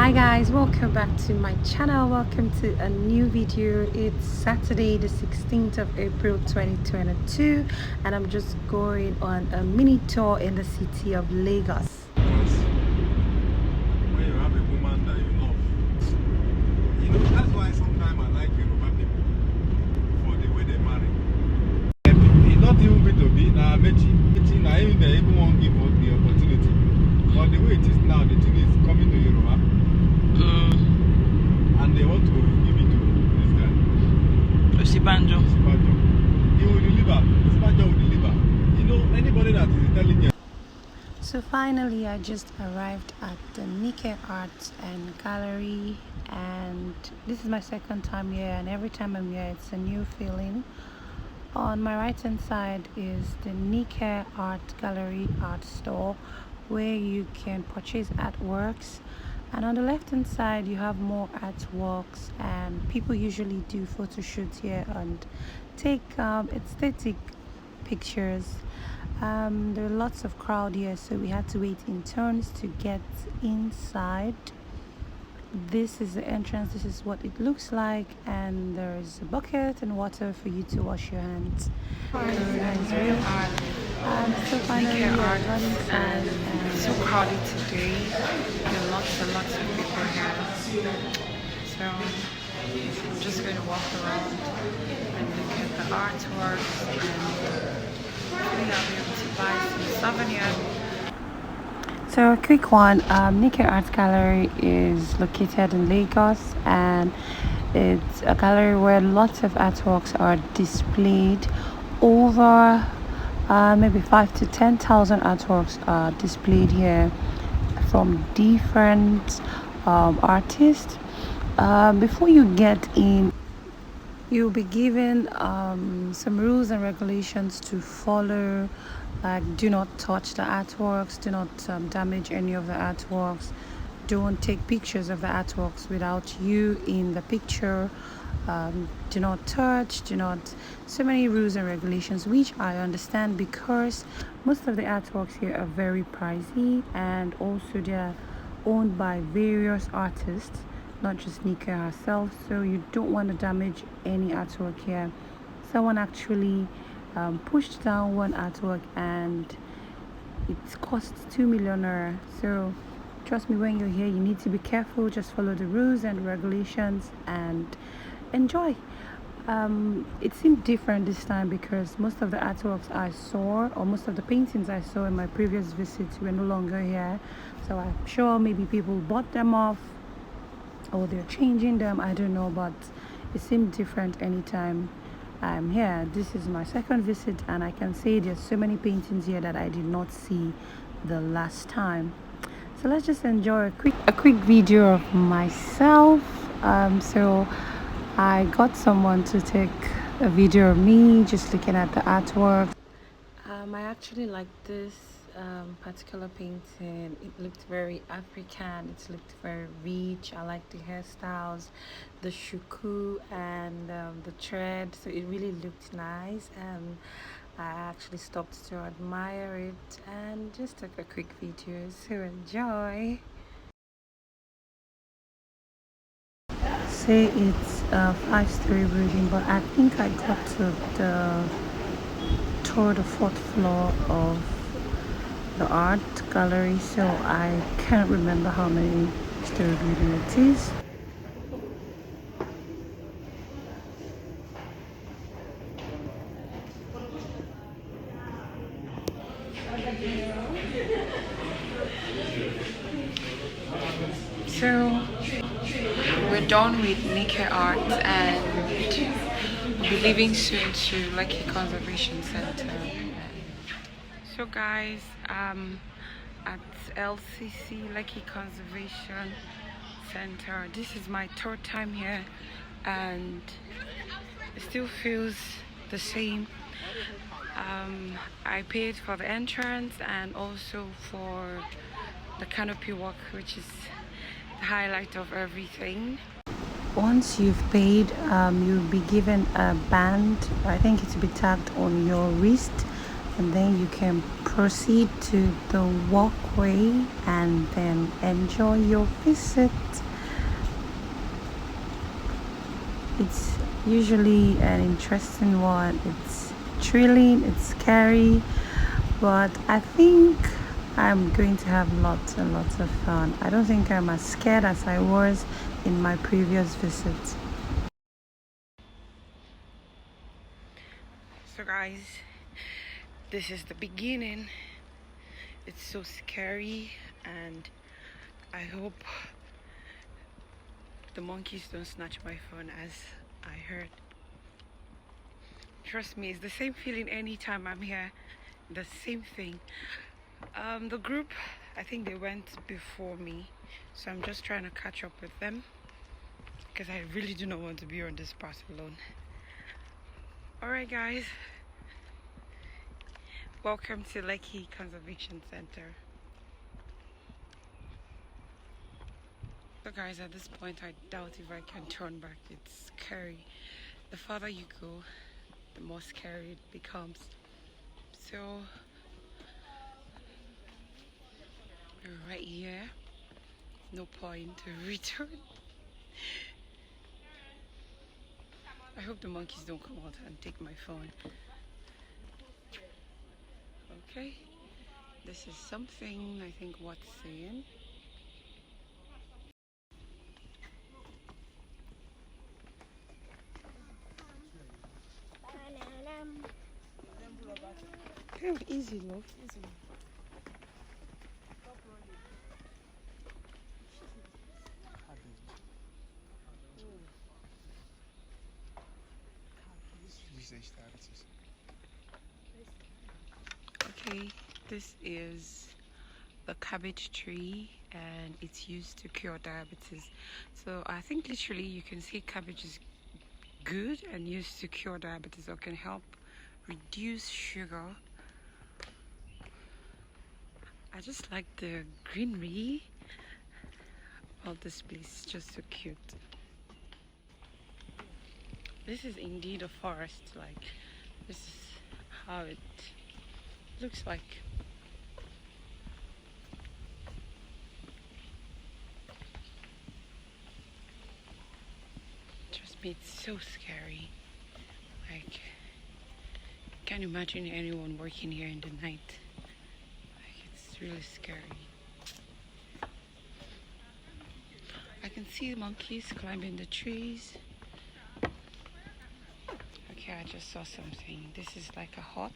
Hi guys, welcome back to my channel. Welcome to a new video. It's Saturday the 16th of April 2022 and I'm just going on a mini tour in the city of Lagos. When you have a woman that you love, that's why sometimes I like Yoruba people for the way they marry. It's not even B2B, now Mechi, now even they even won't give us the opportunity. But the way it is now, the thing is coming to Yoruba. And they want to give it to this guy. Osibanjo. He will deliver. Osibanjo will deliver. Anybody that is intelligent. So finally I just arrived at the Nikki Art Gallery, and this is my second time here, and every time I'm here it's a new feeling. On my right hand side is the Nikki Art Gallery art store where you can purchase artworks, and on the left hand side you have more artworks, and people usually do photo shoots here and take aesthetic pictures. There are lots of crowd here, so we had to wait in turns to get inside. This is the entrance. This is what it looks like, and there's a bucket and water for you to wash your hands. So finally we are got inside, and It's so crowded today. There are lots and lots of people here. So I'm just going to walk around and look at the artworks, and hopefully I'll be able to buy some souvenirs. So a quick one, Nikki Art Gallery is located in Lagos, and it's a gallery where lots of artworks are displayed. Over maybe 5,000 to 10,000 artworks are displayed here from different artists. Before you get in, you'll be given some rules and regulations to follow, like do not touch the artworks, do not damage any of the artworks, don't take pictures of the artworks without you in the picture, do not touch, so many rules and regulations, which I understand because most of the artworks here are very pricey, and also they're owned by various artists, not just Nikki herself, so you don't want to damage any artwork here. Someone actually pushed down one artwork and it cost 2 million naira. So trust me, when you're here you need to be careful. Just follow the rules and regulations and enjoy. It seemed different this time because most of the artworks I saw, or most of the paintings I saw in my previous visits, were no longer here. So I'm sure maybe people bought them off or they're changing them, I don't know, but it seemed different anytime I'm here. This is my second visit, and I can say there's so many paintings here that I did not see the last time. So let's just enjoy a quick video of myself. So I got someone to take a video of me just looking at the artwork. I actually like this particular painting. It looked very African, it looked very rich. I like the hairstyles, the shuku, and the thread, so it really looked nice, and I actually stopped to admire it and just took a quick video. So enjoy. Say it's a 5-story building, but I think I got to the third or fourth floor of the art gallery, so I can't remember how many story building it is. So we're done with Nikki Art, and we'll be leaving soon to Lekki Conservation Center. So guys, at LCC, Lekki Conservation Center. This is my third time here, and it still feels the same. I paid for the entrance and also for the canopy walk, which is the highlight of everything. Once you've paid, you'll be given a band. I think it's to be tagged on your wrist and then you can proceed to the walkway and then enjoy your visit. It's usually an interesting one. It's thrilling, it's scary, but I think I'm going to have lots and lots of fun. I don't think I'm as scared as I was in my previous visits. So guys, this is the beginning. It's so scary, and I hope the monkeys don't snatch my phone, as I heard. Trust me, it's the same feeling anytime I'm here. The same thing. The group, I think they went before me, so I'm just trying to catch up with them because I really do not want to be on this part alone. Alright guys, welcome to Lekki Conservation Center. So guys, at this point I doubt if I can turn back. It's scary. The farther you go, the more scary it becomes. So we're right here. No point to return. I hope the monkeys don't come out and take my phone. Okay, this is something I think worth saying. Kind of easy, love. Easy. Okay, this is the cabbage tree, and it's used to cure diabetes. So I think literally you can see cabbage is good and used to cure diabetes, or can help reduce sugar. I just like the greenery of this place. It's just so cute. This is indeed a forest. Like, this is how it looks like. Trust me, it's so scary. Like, can't imagine anyone working here in the night. Like, it's really scary. I can see the monkeys climbing the trees. Okay, I just saw something. This is like a hut.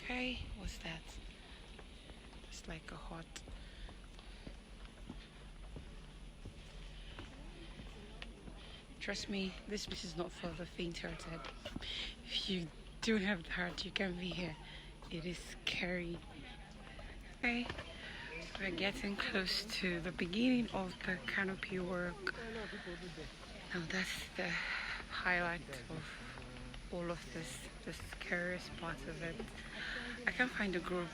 Okay, what's that? It's like a hut. Trust me, this place is not for the faint-hearted. If you don't have the heart, you can't be here. It is scary. Okay, we're getting close to the beginning of the canopy work. Now that's the highlight of all of this, the scariest part of it. I can't find the group.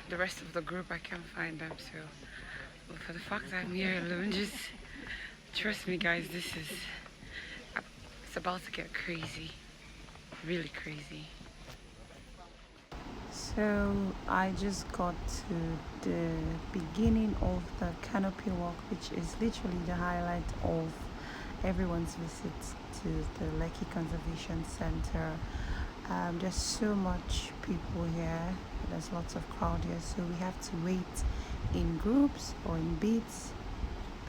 The rest of the group, I can't find them. So, but for the fact that I'm here alone, just trust me, guys. It's about to get crazy, really crazy. So I just got to the beginning of the canopy walk, which is literally the highlight of everyone's visit to the Lekki Conservation Center. There's so much people here. There's lots of crowd here, so we have to wait in groups or in beats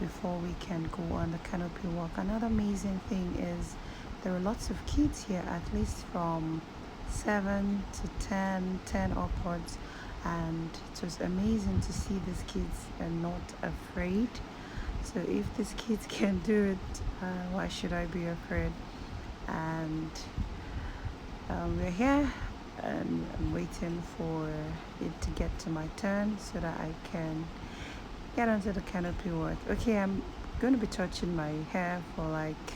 before we can go on the canopy walk. Another amazing thing is there are lots of kids here, at least from 7 to 10 upwards, and it was amazing to see these kids are not afraid. So if these kids can do it, why should I be afraid? And we're here, and I'm waiting for it to get to my turn so that I can get onto the canopy walk. Okay, I'm going to be touching my hair for like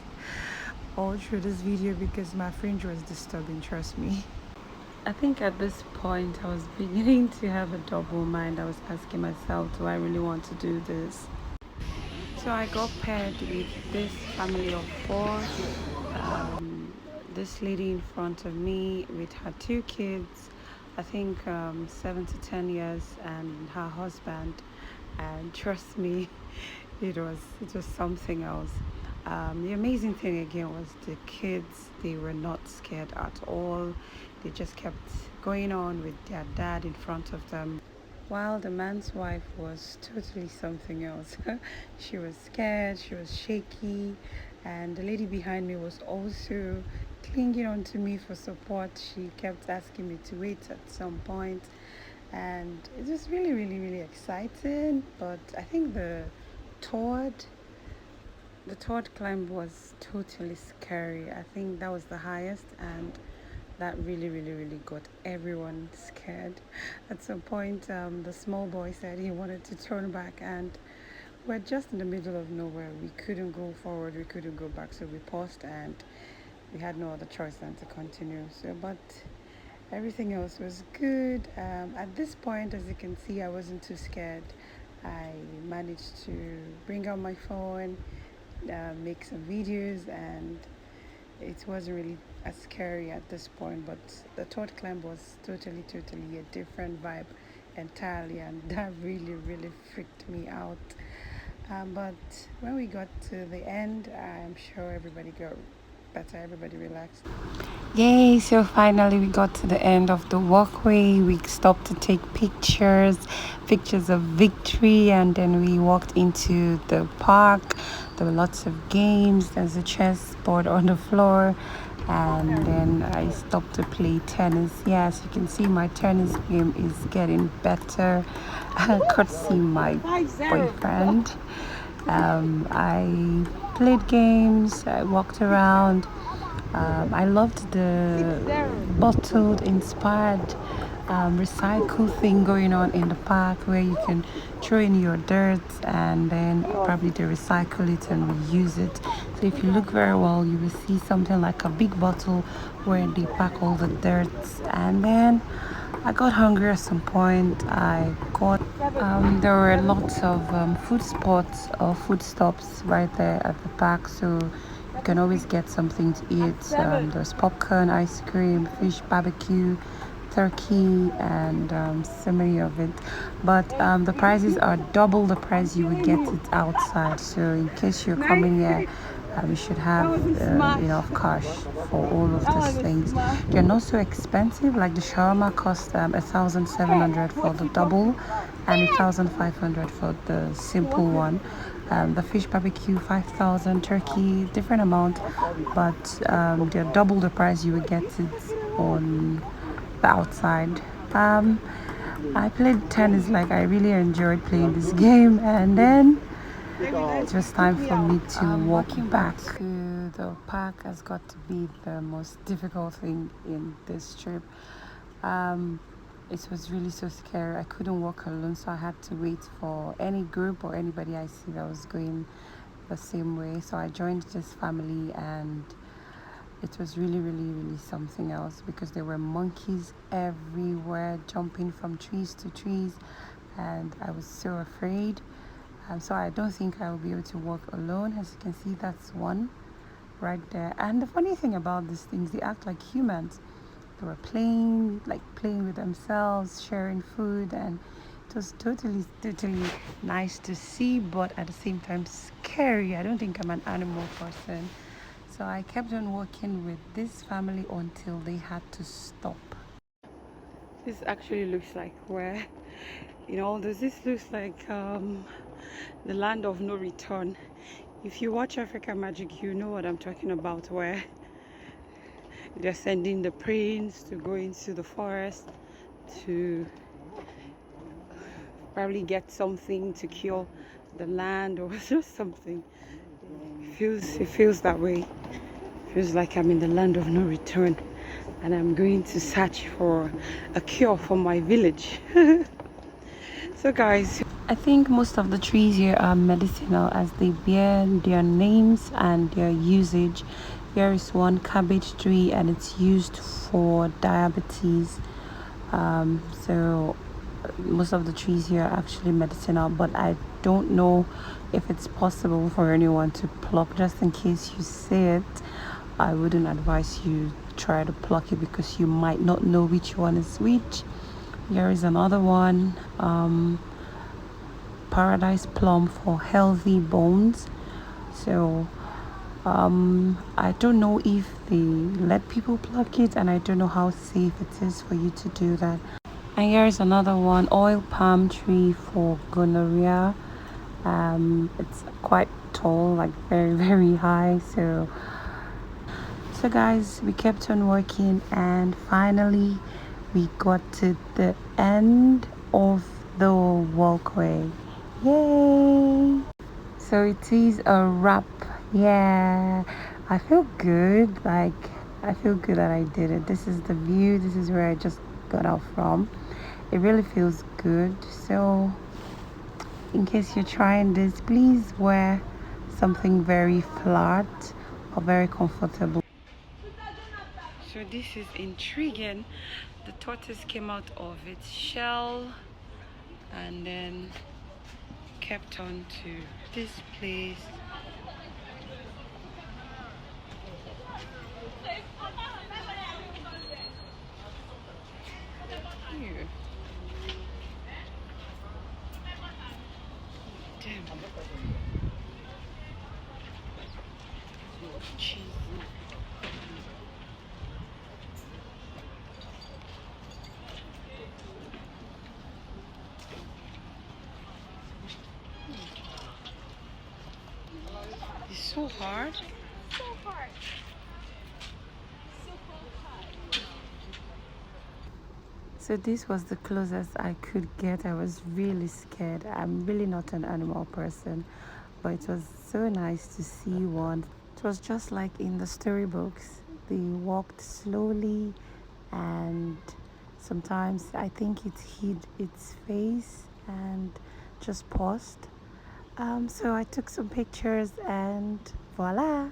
all through this video because my fringe was disturbing, trust me. I think at this point I was beginning to have a double mind. I was asking myself, do I really want to do this? So I got paired with this family of 4. This lady in front of me with her two kids, I think 7 to 10 years, and her husband. And trust me, it was something else. The amazing thing again was the kids. They were not scared at all. They just kept going on with their dad in front of them, while the man's wife was totally something else. She was scared, she was shaky, and the lady behind me was also clinging on to me for support. She kept asking me to wait at some point, and it was really, really, really exciting. But I think third the third climb was totally scary. I think that was the highest, and that really, really, really got everyone scared. At some point, the small boy said he wanted to turn back, and we're just in the middle of nowhere. We couldn't go forward, we couldn't go back, so we paused, and we had no other choice than to continue. So, but everything else was good. At this point, as you can see, I wasn't too scared. I managed to bring out my phone, make some videos, and it wasn't really as scary at this point. But the third climb was totally a different vibe entirely, and that really, really freaked me out. But when we got to the end, I'm sure everybody got better, everybody relaxed. Yay, so finally we got to the end of the walkway. We stopped to take pictures of victory, and then we walked into the park. There were lots of games. There's a chessboard on the floor, and then I stopped to play tennis. Yes, you can see my tennis game is getting better. Courtesy my boyfriend. I played games, I walked around. I loved the bottled inspired recycle thing going on in the park, where you can throw in your dirt and then probably they recycle it and reuse it. So if you look very well, you will see something like a big bottle where they pack all the dirt. And then I got hungry at some point. There were lots of food spots or food stops right there at the park, so you can always get something to eat. There's popcorn, ice cream, fish barbecue, turkey, and so many of it. But the prices are double the price you would get it outside. So in case you're coming here, you should have enough cash for all of these things. They're not so expensive. Like the shawarma costs 1,700 for the double and 1,500 for the simple one. The fish barbecue 5,000, turkey different amount, but they're double the price you would get it on the outside. I played tennis. Like, I really enjoyed playing this game, and then it was time for me to walk back. To the park has got to be the most difficult thing in this trip. It was really so scary. I couldn't walk alone, so I had to wait for any group or anybody I see that was going the same way. So I joined this family, and it was really, really, really something else, because there were monkeys everywhere jumping from trees to trees, and I was so afraid. So I don't think I will be able to walk alone. As you can see, that's one right there. And the funny thing about these things, they act like humans. They were playing with themselves, sharing food, and it was totally nice to see, but at the same time scary. I don't think I'm an animal person. So I kept on walking with this family until they had to stop. This actually looks like where, this looks like the land of no return. If you watch Africa Magic, you know what I'm talking about, where they're sending the prince to go into the forest to probably get something to cure the land or just something. It feels that way. It feels like I'm in the land of no return, and I'm going to search for a cure for my village. So guys, I think most of the trees here are medicinal, as they bear their names and their usage. Here is one cabbage tree, and it's used for diabetes. So most of the trees here are actually medicinal, but I don't know if it's possible for anyone to pluck, just in case you see it. I wouldn't advise you try to pluck it because you might not know which one is which. Here is another one, paradise plum for healthy bones. So I don't know if they let people pluck it, and I don't know how safe it is for you to do that. And here is another one, oil palm tree for gonorrhea. It's quite tall, like very very high. So guys, we kept on working, and finally we got to the end of the walkway. Yay! So it is a wrap. Yeah, I feel good. Like, I feel good that I did it. This is the view. This is where I just got out from. It really feels good. So in case you're trying this, please wear something very flat or very comfortable. So this is intriguing. The tortoise came out of its shell and then kept on to this place. Here. Damn. Cheese. It's so hard. So hard. So this was the closest I could get. I was really scared. I'm really not an animal person, but it was so nice to see one. It was just like in the storybooks. They walked slowly, and sometimes I think it hid its face and just paused. So I took some pictures, and voila!